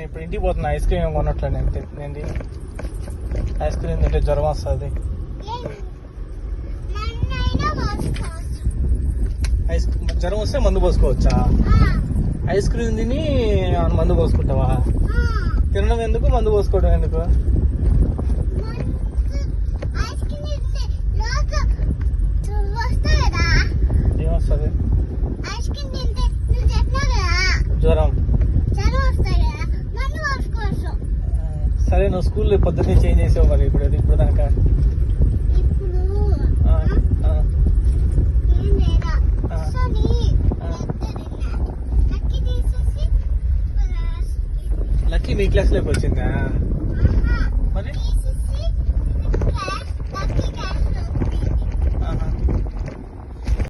ఇప్పుడు ఇంటికి పోతున్నా. ఐస్ క్రీమ్ ఏం కొనట్లే నేను ఐస్ క్రీమ్ తింటే జ్వరం వస్తుంది. జ్వరం వస్తే మందు పోసుకోవచ్చా? ఐస్ క్రీమ్ తిని మందు పోసుకుంటావా? తినడం ఎందుకు, మందు పోసుకోవడం ఎందుకు? ఏమొస్తుంది? జ్వరం. సరే, నువ్వు స్కూల్లో పొద్దున్నే చేంజ్ చేసావు మరి ఇప్పుడు దాకా లక్కీ మీ క్లాస్లోకి వచ్చిందా?